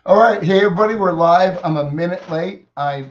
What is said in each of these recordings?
All right. Hey, everybody, we're live. I'm a minute late. I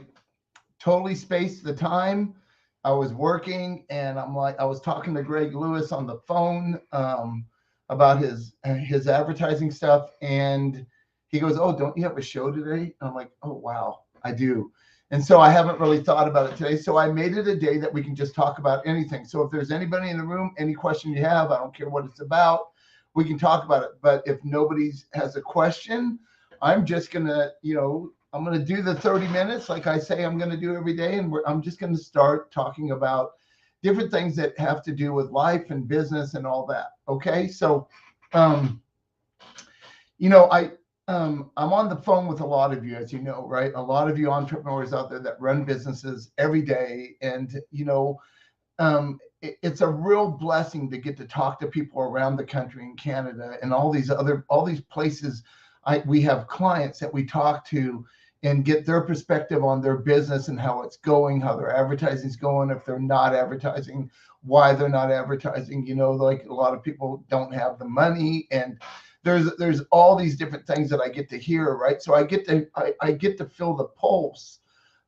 totally spaced the time. I was working and I was talking to Greg Lewis on the phone about his advertising stuff. And he goes, "Oh, don't you have a show today?" And I'm like, "Oh, wow, I do." And so I haven't really thought about it today. So I made it a day that we can just talk about anything. So if there's anybody in the room, any question you have, I don't care what it's about, we can talk about it. But if nobody has a question, I'm just gonna, I'm gonna do the 30 minutes like I say I'm gonna do every day, and I'm just gonna start talking about different things that have to do with life and business and all that. Okay, so, um, you know, I I'm on the phone with a lot of you, as you know, right? A lot of you entrepreneurs out there that run businesses every day, and it's a real blessing to get to talk to people around the country in Canada and all these places. We have clients that we talk to and get their perspective on their business and how it's going, how their advertising is going, if they're not advertising, why they're not advertising. Like a lot of people don't have the money, and there's all these different things that I get to hear, right? So I get to feel the pulse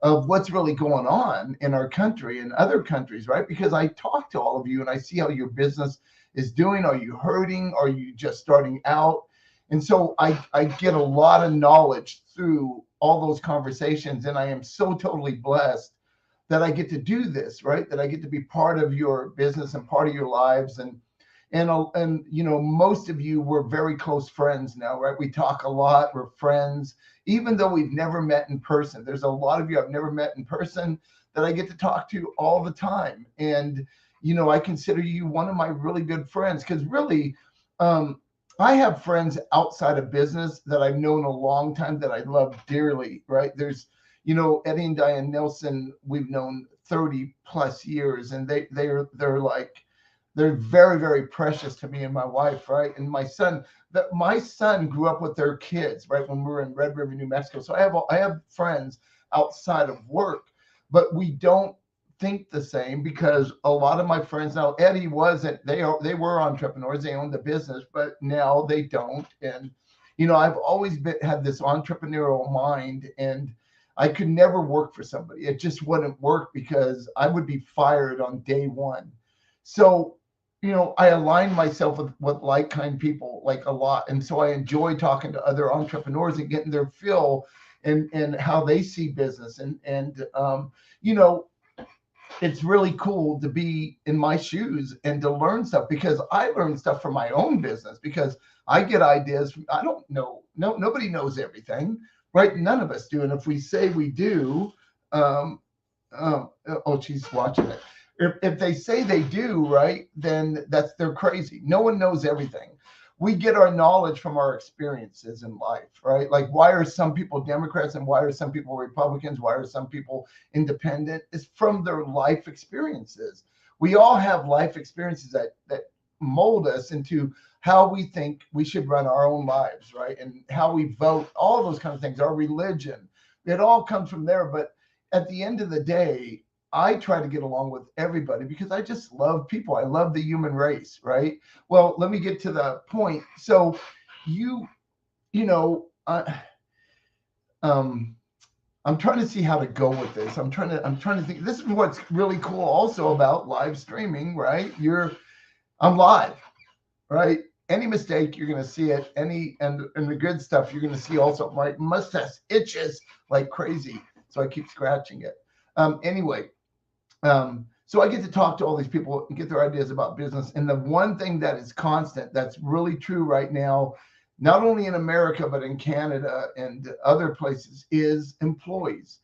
of what's really going on in our country and other countries, right? Because I talk to all of you and I see how your business is doing. Are you hurting? Are you just starting out? And so I get a lot of knowledge through all those conversations. And I am so totally blessed that I get to do this, right? That I get to be part of your business and part of your lives. And most of you, we're very close friends now, right? We talk a lot, we're friends, even though we've never met in person. There's a lot of you I've never met in person that I get to talk to all the time. And I consider you one of my really good friends, because really, um, I have friends outside of business that I've known a long time that I love dearly, right? There's Eddie and Diane Nelson, we've known 30 plus years, and they're very, very precious to me and my wife, right? And my son grew up with their kids, right? When we were in Red River, New Mexico. So I have friends outside of work, but we don't think the same, because a lot of my friends now, Eddie wasn't, they were entrepreneurs, they owned the business, but now they don't. And I've always had this entrepreneurial mind, and I could never work for somebody. It just wouldn't work because I would be fired on day one. So I align myself with like kind people like a lot. And so I enjoy talking to other entrepreneurs and getting their feel and how they see business. You know, it's really cool to be in my shoes and to learn stuff, because I learn stuff from my own business, because I get ideas. I don't know. No, nobody knows everything, right? None of us do. And if we say we do, um, oh, she's watching it. If they say they do, right, then they're crazy. No one knows everything. We get our knowledge from our experiences in life, right? Like, why are some people Democrats and why are some people Republicans? Why are some people independent? It's from their life experiences. We all have life experiences that mold us into how we think we should run our own lives, right? And how we vote, all those kind of things, our religion. It all comes from there. But at the end of the day, I try to get along with everybody because I just love people. I love the human race, right? Well, let me get to the point. So, you, you know, um, I'm trying to see how to go with this. I'm trying to think. This is what's really cool also about live streaming, right? I'm live, right? Any mistake, you're going to see it. And the good stuff, you're going to see also. My mustache itches like crazy, so I keep scratching it. Anyway, so I get to talk to all these people and get their ideas about business. And the one thing that is constant, that's really true right now, not only in America, but in Canada and other places, is employees.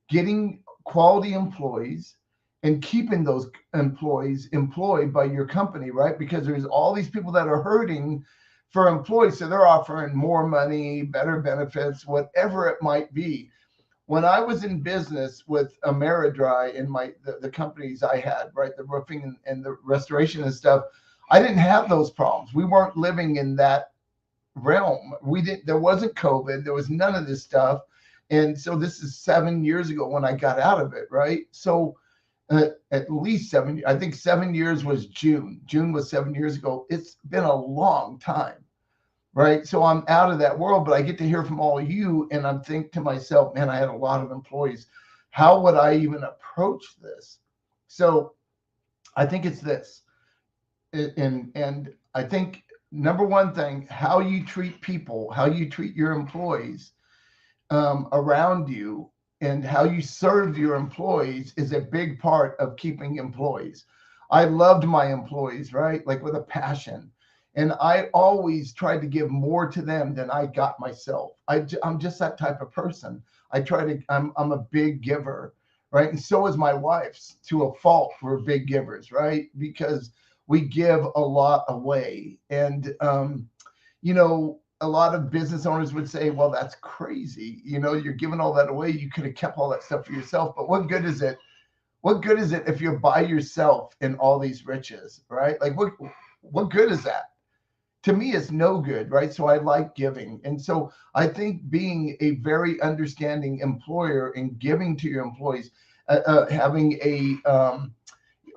Getting quality employees and keeping those employees employed by your company, right? Because there's all these people that are hurting for employees. So they're offering more money, better benefits, whatever it might be. When I was in business with Ameridry and the companies I had, right, the roofing and the restoration and stuff, I didn't have those problems. We weren't living in that realm. We didn't. There wasn't COVID. There was none of this stuff. And so this is 7 years ago when I got out of it, right? So at least 7. I think 7 years was June. June was 7 years ago. It's been a long time, right? So I'm out of that world, but I get to hear from all of you, and I'm thinking to myself, man, I had a lot of employees. How would I even approach this? So I think it's this, and I think number one thing, how you treat people, how you treat your employees around you, and how you serve your employees is a big part of keeping employees. I loved my employees, right? Like with a passion. And I always tried to give more to them than I got myself. I'm just that type of person. I'm a big giver, right? And so is my wife's to a fault. We're big givers, right? Because we give a lot away. And, you know, a lot of business owners would say, well, that's crazy. You know, you're giving all that away. You could have kept all that stuff for yourself. But what good is it? What good is it if you're by yourself in all these riches, right? Like what good is that? To me, it's no good, right? So I like giving. And so I think being a very understanding employer and giving to your employees, having a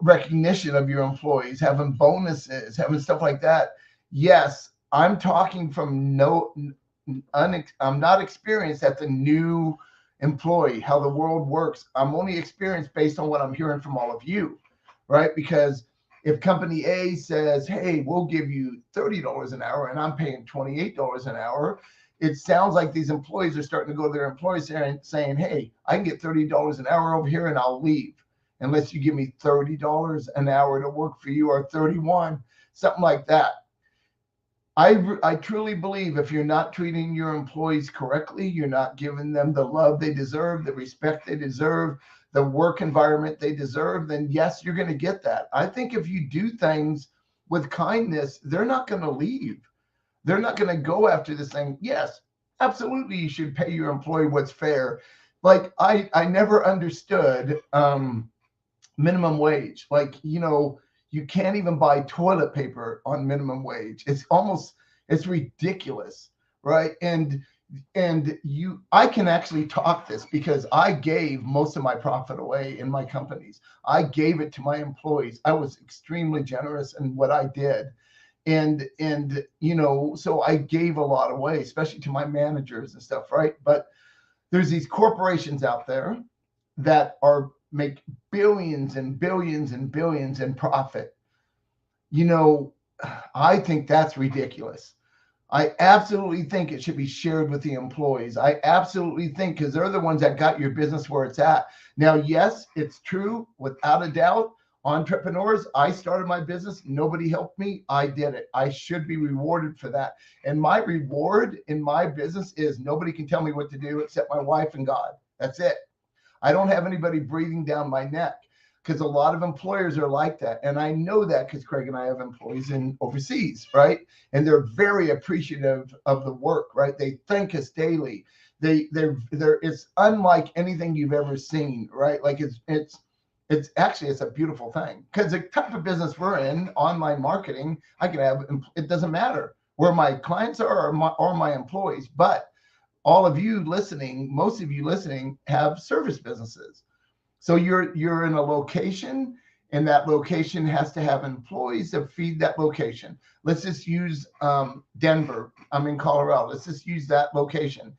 recognition of your employees, having bonuses, having stuff like that. Yes, I'm talking from I'm not experienced at the new employee, how the world works. I'm only experienced based on what I'm hearing from all of you, right? Because if company A says, hey, we'll give you $30 an hour and I'm paying $28 an hour, it sounds like these employees are starting to go to their employees and saying, hey, I can get $30 an hour over here and I'll leave unless you give me $30 an hour to work for you, or 31, something like that. I truly believe if you're not treating your employees correctly, you're not giving them the love they deserve, the respect they deserve, the work environment they deserve, then yes, you're going to get that. I think if you do things with kindness, they're not going to leave. They're not going to go after this thing. Yes, absolutely, you should pay your employee what's fair. Like I never understood minimum wage. Like, you know, you can't even buy toilet paper on minimum wage. It's ridiculous, right? And I can actually talk this because I gave most of my profit away in my companies. I gave it to my employees. I was extremely generous in what I did. And you know, so I gave a lot away, especially to my managers and stuff, right? But there's these corporations out there that make billions and billions and billions in profit. You know, I think that's ridiculous. I absolutely think it should be shared with the employees. I absolutely think, because they're the ones that got your business where it's at. Now, yes, it's true, without a doubt, entrepreneurs, I started my business. Nobody helped me. I did it. I should be rewarded for that. And my reward in my business is nobody can tell me what to do except my wife and God. That's it. I don't have anybody breathing down my neck, because a lot of employers are like that. And I know that because Craig and I have employees in overseas, right? And they're very appreciative of the work, right? They thank us daily. It's unlike anything you've ever seen, right? Like it's actually, it's a beautiful thing, because the type of business we're in, online marketing, it doesn't matter where my clients are or my employees, but all of you listening, most of you listening, have service businesses. So you're in a location, and that location has to have employees that feed that location. Let's just use Denver. I'm in Colorado. Let's just use that location.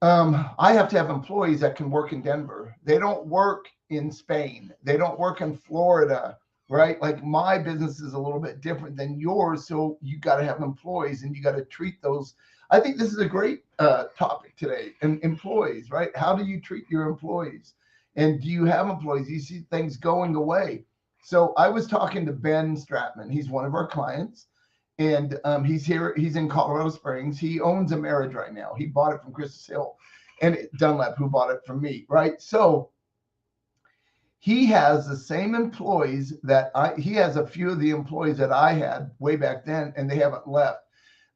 I have to have employees that can work in Denver. They don't work in Spain. They don't work in Florida, right? Like my business is a little bit different than yours. So you got to have employees, and you got to treat those. I think this is a great topic today. And employees, right? How do you treat your employees? And do you have employees? You see things going away. So I was talking to Ben Stratman. He's one of our clients. And he's here. He's in Colorado Springs. He owns a Marriage right now. He bought it from Christus Hill and Dunlap, who bought it from me, right? So he has the same employees he has a few of the employees that I had way back then, and they haven't left.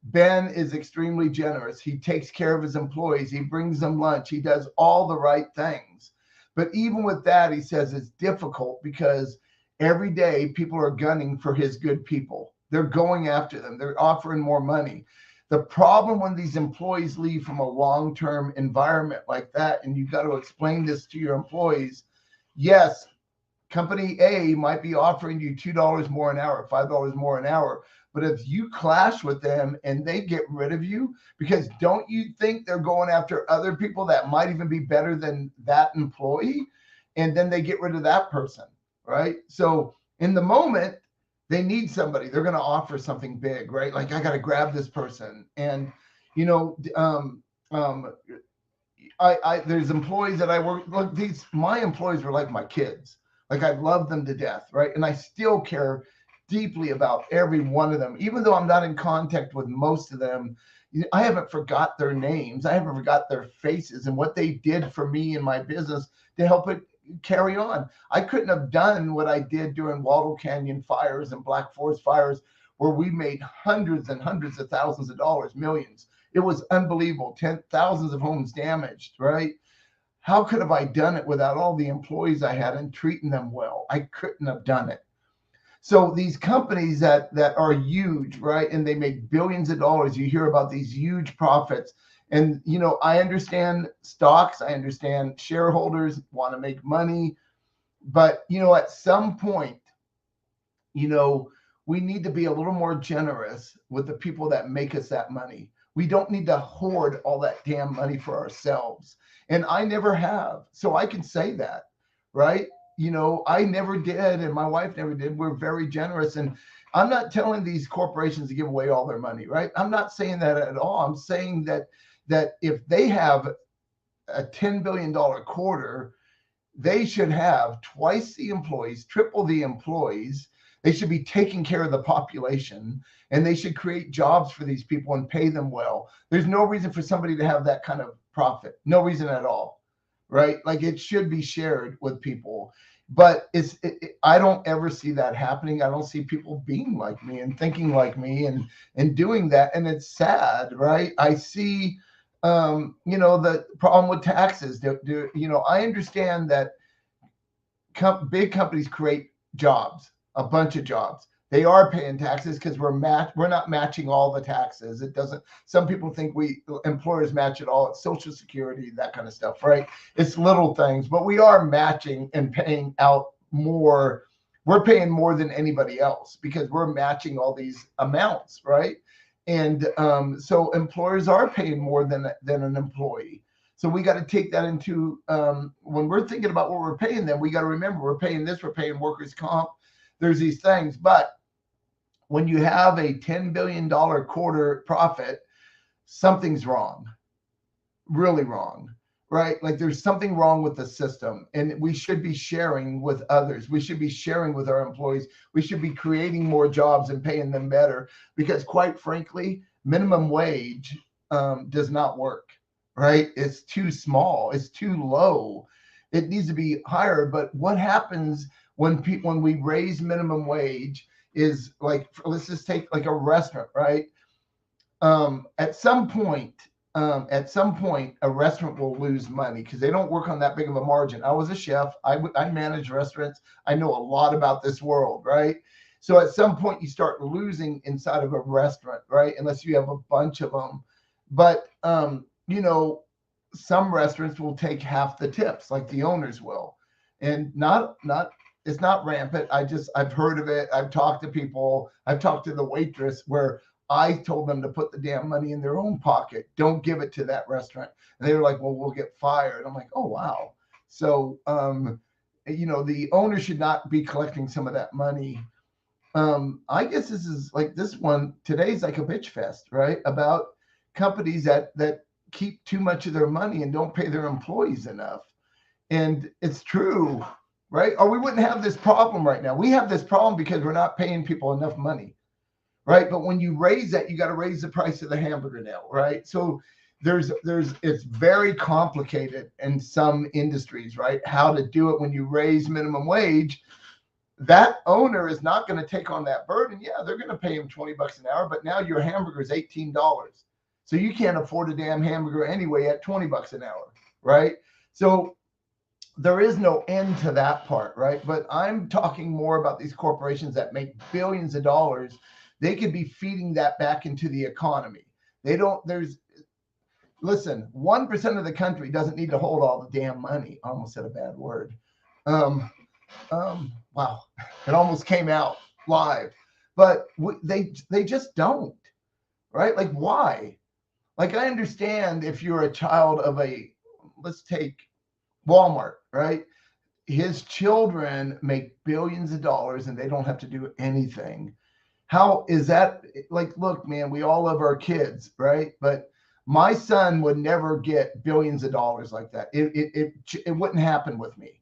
Ben is extremely generous. He takes care of his employees. He brings them lunch. He does all the right things. But even with that, he says it's difficult because every day people are gunning for his good people. They're going after them. They're offering more money. The problem when these employees leave from a long-term environment like that, and you've got to explain this to your employees, yes, company A might be offering you $2 more an hour, $5 more an hour, But if you clash with them and they get rid of you, because don't you think they're going after other people that might even be better than that employee? And then they get rid of that person, right? So in the moment, they need somebody. They're going to offer something big, right? Like, I got to grab this person. And, you know, there's employees that I work, look, my employees were like my kids. Like, I love them to death, right? And I still care deeply about every one of them, even though I'm not in contact with most of them. I haven't forgot their names. I haven't forgot their faces and what they did for me in my business to help it carry on. I couldn't have done what I did during Waldo Canyon fires and Black Forest fires, where we made hundreds and hundreds of thousands of dollars, millions. It was unbelievable. Thousands of homes damaged, right? How could have I done it without all the employees I had and treating them well? I couldn't have done it. So these companies that are huge, right, and they make billions of dollars, you hear about these huge profits. And, you know, I understand stocks, I understand shareholders want to make money, but, you know, at some point, you know, we need to be a little more generous with the people that make us that money. We don't need to hoard all that damn money for ourselves. And I never have. So I can say that, right? You know, I never did, and my wife never did. We're very generous. And I'm not telling these corporations to give away all their money, right? I'm not saying that at all. I'm saying that if they have a $10 billion quarter, they should have twice the employees, triple the employees. They should be taking care of the population, and they should create jobs for these people and pay them well. There's no reason for somebody to have that kind of profit. No reason at all, right? Like, it should be shared with people. But I don't ever see that happening. I don't see people being like me and thinking like me and doing that. And it's sad, right? I see, you know, the problem with taxes. You know, I understand that big companies create jobs, a bunch of jobs. They are paying taxes because we're not matching all the taxes. It doesn't. Some people think employers match it all. It's Social Security, that kind of stuff, right? It's little things, but we are matching and paying out more. We're paying more than anybody else because we're matching all these amounts, right? And so employers are paying more than an employee. So we got to take that into when we're thinking about what we're paying them. We got to remember we're paying this. We're paying workers' comp. There's these things, but when you have a $10 billion quarter profit, something's wrong, really wrong, right? Like, there's something wrong with the system, and we should be sharing with others. We should be sharing with our employees. We should be creating more jobs and paying them better, because quite frankly, minimum wage does not work, right? It's too small. It's too low. It needs to be higher. But what happens when we raise minimum wage is, like, let's just take like a restaurant, right? At some point, a restaurant will lose money because they don't work on that big of a margin. I was a chef. I manage restaurants. I know a lot about this world, right? So at some point, you start losing inside of a restaurant, right? Unless you have a bunch of them. But you know, some restaurants will take half the tips, like the owners will, and it's not rampant. I've heard of it. I've talked to people. I've talked to the waitress where I told them to put the damn money in their own pocket. Don't give it to that restaurant. And they were like, well, we'll get fired. I'm like, oh, wow. So, you know, the owner should not be collecting some of that money. I guess this is like today's like a bitch fest, right? About companies that keep too much of their money and don't pay their employees enough. And it's true, right? Or we wouldn't have this problem right now. We have this problem because we're not paying people enough money, right? But when you raise that, you got to raise the price of the hamburger now, right? So it's very complicated in some industries, right? How to do it when you raise minimum wage. That owner is not going to take on that burden. Yeah, they're going to pay him $20 an hour, but now your hamburger is $18. So you can't afford a damn hamburger anyway at $20 an hour, right? So there is no end to that part, right? But I'm talking more about these corporations that make billions of dollars. They could be feeding that back into the economy. Listen, 1% of the country doesn't need to hold all the damn money. I almost said a bad word. Wow, it almost came out live. but they just don't, right? Like, why? Like, I understand if you're a child of let's take Walmart, right? His children make billions of dollars and they don't have to do anything. How is that? Like, look, man, we all love our kids, right? But my son would never get billions of dollars like that. It wouldn't happen with me,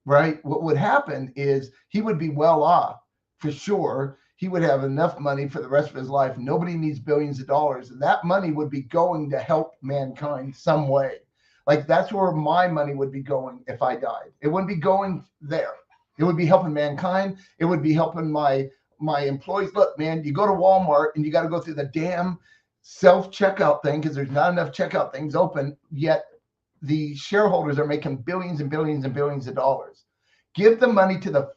right? What would happen is he would be well off for sure. He would have enough money for the rest of his life. Nobody needs billions of dollars. And that money would be going to help mankind some way. Like, that's where my money would be going if I died. It wouldn't be going there. It would be helping mankind. It would be helping my employees. Look, man, you go to Walmart and you got to go through the damn self-checkout thing because there's not enough checkout things open yet. The shareholders are making billions and billions and billions of dollars. Give the money to the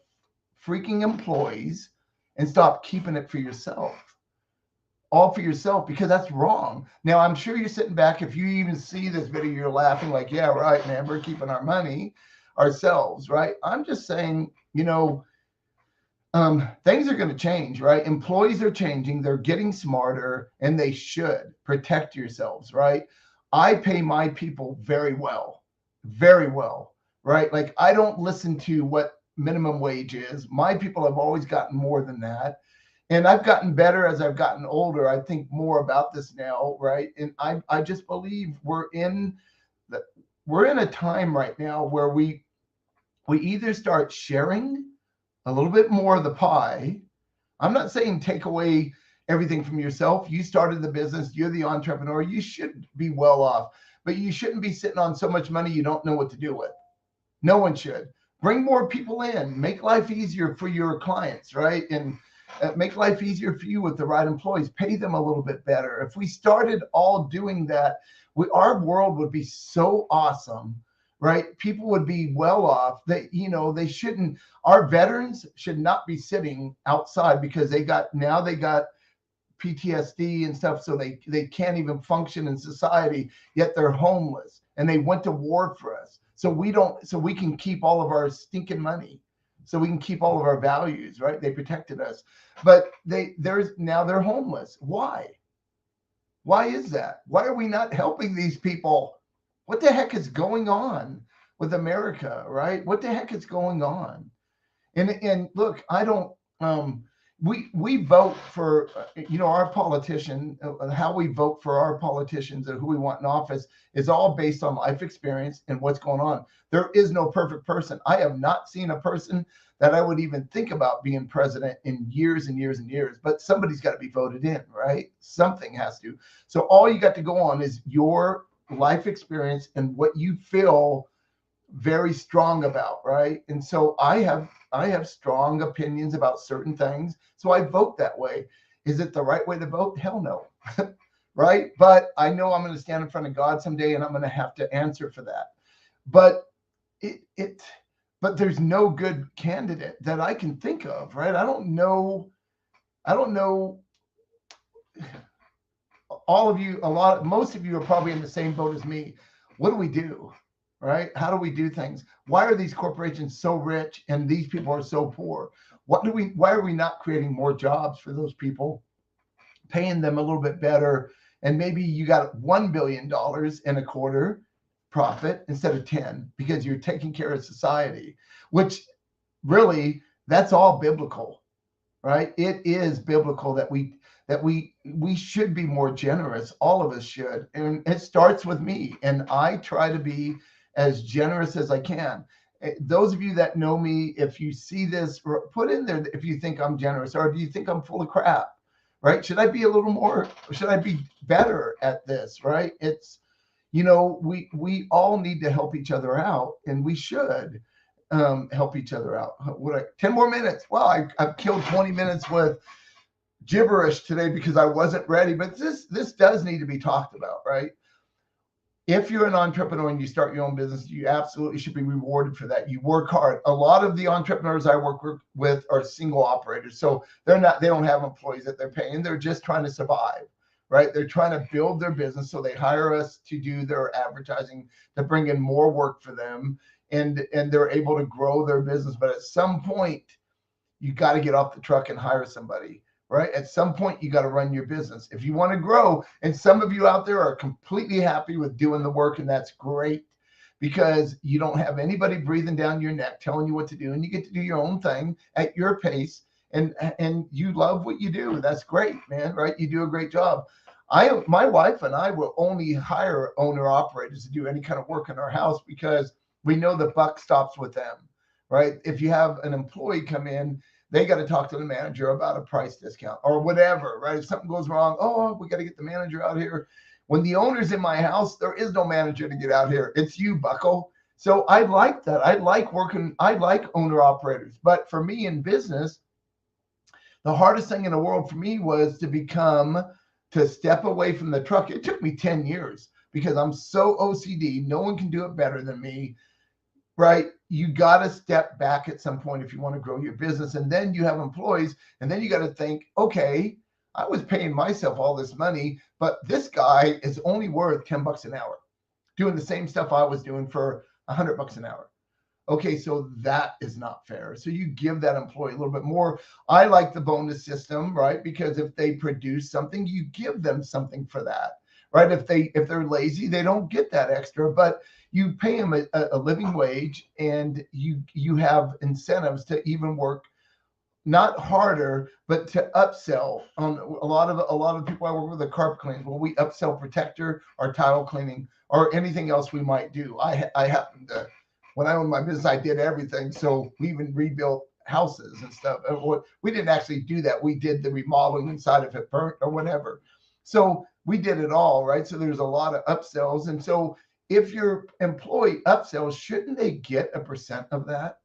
freaking employees and stop keeping it for yourself. All for yourself, because that's wrong. Now, I'm sure you're sitting back. If you even see this video, you're laughing like, yeah, right, man, we're keeping our money ourselves, right? I'm just saying, things are going to change, right? Employees are changing. They're getting smarter, and they should protect yourselves, right? I pay my people very well, right? Like, I don't listen to what minimum wage is. My people have always gotten more than that. And I've gotten better as I've gotten older. I think more about this now, right? And I just believe we're in a time right now where we either start sharing a little bit more of the pie. I'm not saying take away everything from yourself. You started the business, you're the entrepreneur, you should be well off, but you shouldn't be sitting on so much money you don't know what to do with. No one should. Bring more people in, make life easier for your clients, right? And make life easier for you with the right employees. Pay them a little bit better. If we started all doing that, our world would be so awesome, right? People would be well off. They shouldn't. Our veterans should not be sitting outside because they got PTSD and stuff, so they can't even function in society. Yet they're homeless, and they went to war for us. So we can keep all of our stinking money. So we can keep all of our values, right? They protected us, but they're homeless. Why? Why is that? Why are we not helping these people? What the heck is going on with America, right? What the heck is going on? And look, I don't. We vote for our politician. How we vote for our politicians and who we want in office is all based on life experience and what's going on. There is no perfect person. I have not seen a person that I would even think about being president in years and years and years, but somebody's got to be voted in, right? Something has to. So all you got to go on is your life experience and what you feel very strong about, right? And so I have strong opinions about certain things, so I vote that way. Is it the right way to vote? Hell no. Right? But I know I'm going to stand in front of God someday and I'm going to have to answer for that. But but there's no good candidate that I can think of, right? I don't know all of you. Most of you are probably in the same boat as me. What do we do? Right? How do we do things? Why are these corporations so rich and these people are so poor? Why are we not creating more jobs for those people, paying them a little bit better? And maybe you got $1 billion in a quarter profit instead of 10 because you're taking care of society, which really, that's all biblical, right? It is biblical that we should be more generous. All of us should. And it starts with me. And I try to be as generous as I can. Those of you that know me, if you see this, put in there if you think I'm generous, or do you think I'm full of crap, right? Should I be a little more, should I be better at this, right? It's, we all need to help each other out, and we should help each other out. 10 more minutes. Well, I've killed 20 minutes with gibberish today because I wasn't ready, but this does need to be talked about, right? If you're an entrepreneur and you start your own business, you absolutely should be rewarded for that. You work hard. A lot of the entrepreneurs I work with are single operators. So they don't have employees that they're paying. They're just trying to survive, right? They're trying to build their business. So they hire us to do their advertising, to bring in more work for them. And they're able to grow their business. But at some point, you got to get off the truck and hire somebody. right? At some point, you got to run your business if you want to grow. And some of you out there are completely happy with doing the work, and that's great because you don't have anybody breathing down your neck telling you what to do, and you get to do your own thing at your pace, and you love what you do. That's great, man, right? You do a great job. My wife and I will only hire owner operators to do any kind of work in our house because we know the buck stops with them, right? If you have an employee come in, they got to talk to the manager about a price discount or whatever, right? If something goes wrong, oh, we got to get the manager out here. When the owner's in my house, there is no manager to get out here. It's you, bucko. So I like that. I like working. I like owner operators. But for me in business, the hardest thing in the world for me was to step away from the truck. It took me 10 years because I'm so OCD. No one can do it better than me, right? You got to step back at some point if you want to grow your business. And then you have employees, and then you got to think, okay, I was paying myself all this money, but this guy is only worth 10 bucks an hour doing the same stuff I was doing for 100 bucks an hour. Okay, so that is not fair. So you give that employee a little bit more. I like the bonus system, right? Because if they produce something, you give them something for that, right? If they're lazy, they don't get that extra, but you pay them a living wage, and you have incentives to even work not harder, but to upsell. A lot of people I work with, the carpet cleaning. Well, we upsell Protector or tile cleaning or anything else we might do. I happen to, when I owned my business, I did everything. So we even rebuilt houses and stuff. We didn't actually do that. We did the remodeling inside if it burnt or whatever. So we did it all, right? So there's a lot of upsells. And so if your employee upsells, shouldn't they get a percent of that,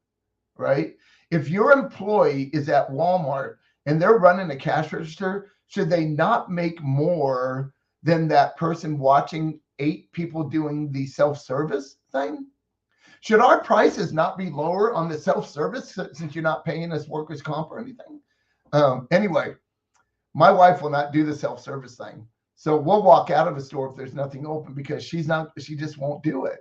right? If your employee is at Walmart and they're running a cash register, should they not make more than that person watching 8 people doing the self-service thing? Should our prices not be lower on the self-service since you're not paying us workers' comp or anything? Anyway, my wife will not do the self-service thing. So we'll walk out of a store if there's nothing open because she just won't do it.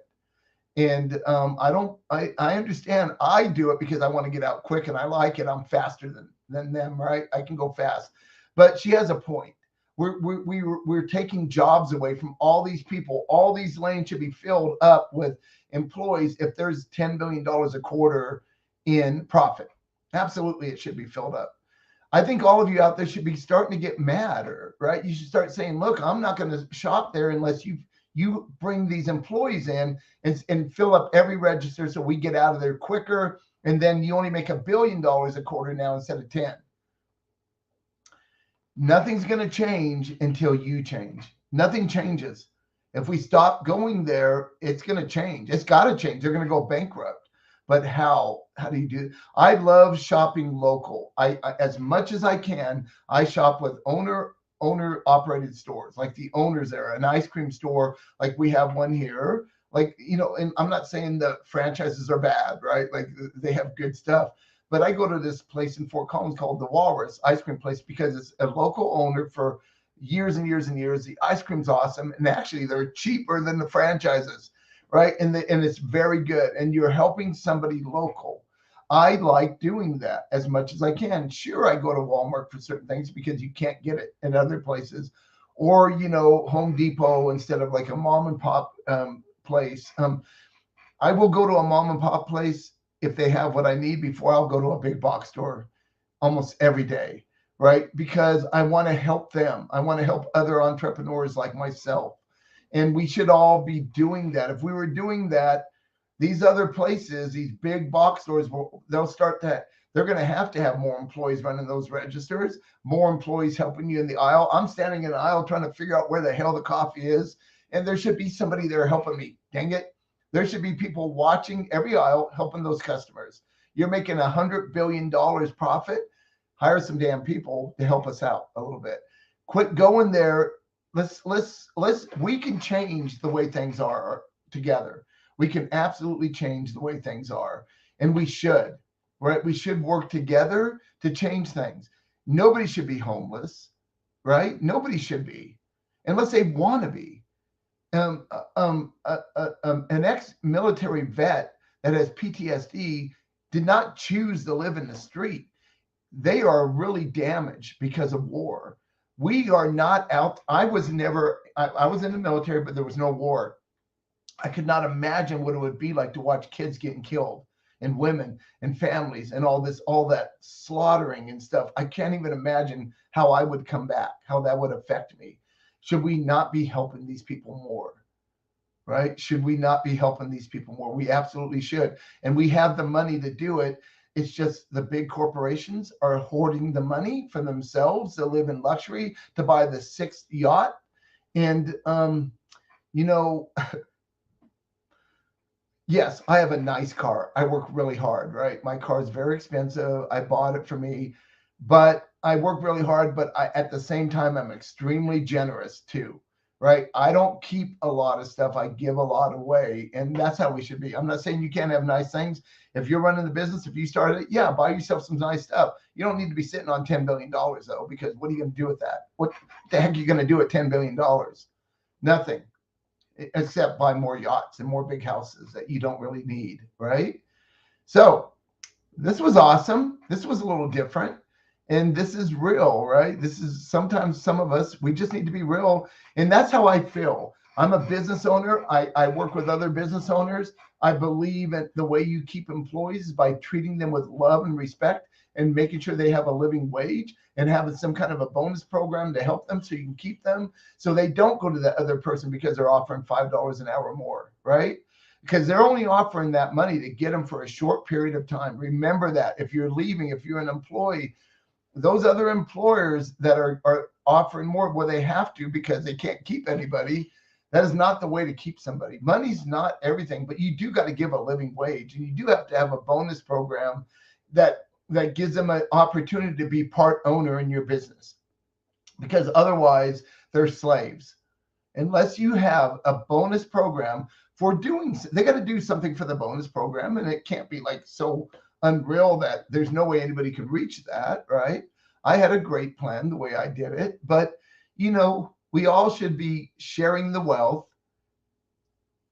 And I understand. I do it because I want to get out quick and I like it. I'm faster than them, right? I can go fast. But she has a point. We're taking jobs away from all these people. All these lanes should be filled up with employees if there's $10 billion a quarter in profit. Absolutely, it should be filled up. I think all of you out there should be starting to get mad, right? You should start saying, look, I'm not going to shop there unless you bring these employees in and fill up every register so we get out of there quicker. And then you only make $1 billion a quarter now instead of 10. Nothing's going to change until you change. Nothing changes. If we stop going there, it's going to change. It's got to change. They're going to go bankrupt. But how? How do you do it? I love shopping local. I as much as I can, I shop with owner operated stores, like the owners there, an ice cream store, like we have one here. Like, and I'm not saying the franchises are bad, right? Like they have good stuff. But I go to this place in Fort Collins called the Walrus Ice Cream Place because it's a local owner for years and years and years. The ice cream's awesome. And actually they're cheaper than the franchises, right? And it's very good. And you're helping somebody local. I like doing that as much as I can. Sure, I go to Walmart for certain things because you can't get it in other places, or Home Depot instead of like a mom and pop place. I will go to a mom and pop place if they have what I need before I'll go to a big box store almost every day, right? Because I want to help them. I want to help other entrepreneurs like myself, and we should all be doing that. If we were doing that, these other places, these big box stores, they're going to have more employees running those registers, more employees helping you in the aisle. I'm standing in the aisle trying to figure out where the hell the coffee is. And there should be somebody there helping me. Dang it. There should be people watching every aisle, helping those customers. You're making $100 billion profit. Hire some damn people to help us out a little bit. Quit going there. We can change the way things are together. We can absolutely change the way things are, and we should, right? We should work together to change things. Nobody should be homeless, right? Nobody should be, unless they want to be. An ex-military vet that has PTSD did not choose to live in the street. they are really damaged because of war. We are not out. I was in the military, but there was no war. I could not imagine what it would be like to watch kids getting killed and women and families and all that slaughtering and stuff. I can't even imagine how I would come back, how that would affect me. Should we not be helping these people more? Right? Should we not be helping these people more? We absolutely should. And we have the money to do it. It's just the big corporations are hoarding the money for themselves to live in luxury, to buy the 6th yacht. And, you know, yes, I have a nice car. I work really hard, right? My car is very expensive. I bought it for me, but I work really hard. But at the same time, I'm extremely generous too, right? I don't keep a lot of stuff. I give a lot away. And that's how we should be. I'm not saying you can't have nice things. If you're running the business, if you started it, yeah, buy yourself some nice stuff. You don't need to be sitting on $10 billion though, because what are you going to do with that? What the heck are you going to do with $10 billion? Nothing, except buy more yachts and more big houses that you don't really need, right? So this was awesome. This was a little different. And this is real, right? This is sometimes some of us, we just need to be real. And that's how I feel. I'm a business owner. I work with other business owners. I believe in the way you keep employees is by treating them with love and respect and making sure they have a living wage and having some kind of a bonus program to help them so you can keep them, so they don't go to the other person because they're offering $5 an hour more, right? Because they're only offering that money to get them for a short period of time. Remember that if you're leaving, if you're an employee, those other employers that are offering more, well, they have to because they can't keep anybody. That is not the way to keep somebody. Money's not everything, but you do got to give a living wage, and you do have to have a bonus program that gives them an opportunity to be part owner in your business, because otherwise they're slaves. Unless you have a bonus program for doing, they got to do something for the bonus program, and it can't be like so unreal that there's no way anybody could reach that, right? I had a great plan the way I did it, but you know, we all should be sharing the wealth.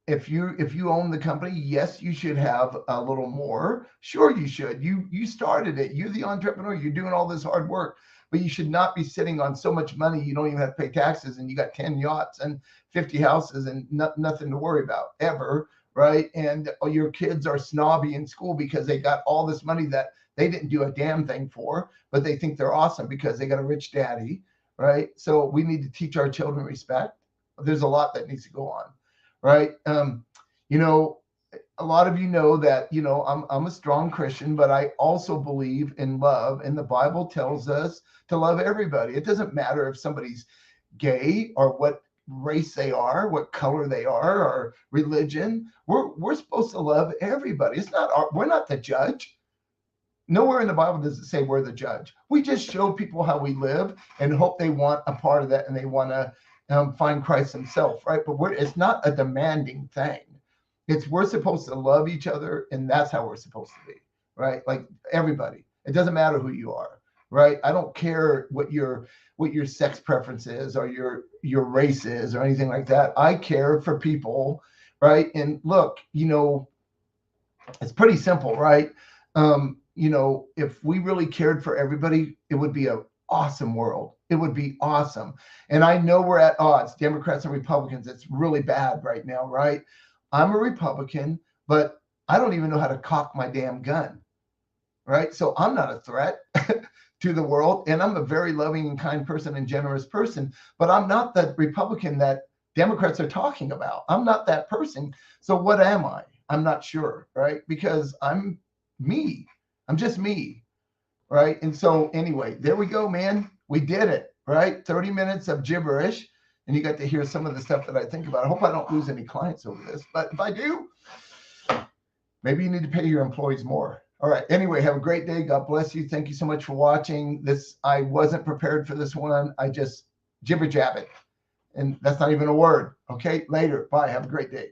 If you own the company, yes, you should have a little more. Sure, you should. You started it. You're the entrepreneur. You're doing all this hard work, but you should not be sitting on so much money you don't even have to pay taxes, and you got 10 yachts and 50 houses and nothing to worry about ever, right? And your kids are snobby in school because they got all this money that they didn't do a damn thing for, but they think they're awesome because they got a rich daddy, right? So we need to teach our children respect. There's a lot that needs to go on, right? You know, a lot of you know that, you know, I'm a strong Christian, but I also believe in love. And the Bible tells us to love everybody. It doesn't matter if somebody's gay or what race they are, what color they are, or religion. We're supposed to love everybody. It's not we're not the judge. Nowhere in the Bible does it say we're the judge. We just show people how we live and hope they want a part of that and they want to find Christ himself, right? But it's not a demanding thing. We're supposed to love each other, and that's how we're supposed to be, right? Like everybody. It doesn't matter who you are, right? I don't care what your sex preference is or your race is or anything like that. I care for people, right? And look, you know, it's pretty simple, right? You know, if we really cared for everybody, it would be an awesome world. It would be awesome. And I know we're at odds, Democrats and Republicans. It's really bad right now, right? I'm a Republican, but I don't even know how to cock my damn gun, right? So I'm not a threat to the world. And I'm a very loving and kind person and generous person, but I'm not the Republican that Democrats are talking about. I'm not that person. So what am I? I'm not sure, right? Because I'm me. I'm just me, right? And so anyway, there we go, man. We did it, right? 30 minutes of gibberish, and you got to hear some of the stuff that I think about. I hope I don't lose any clients over this, but if I do, maybe you need to pay your employees more. All right. Anyway, have a great day. God bless you. Thank you so much for watching this. I wasn't prepared for this one. I just jibber jab it, and that's not even a word. Okay. Later. Bye. Have a great day.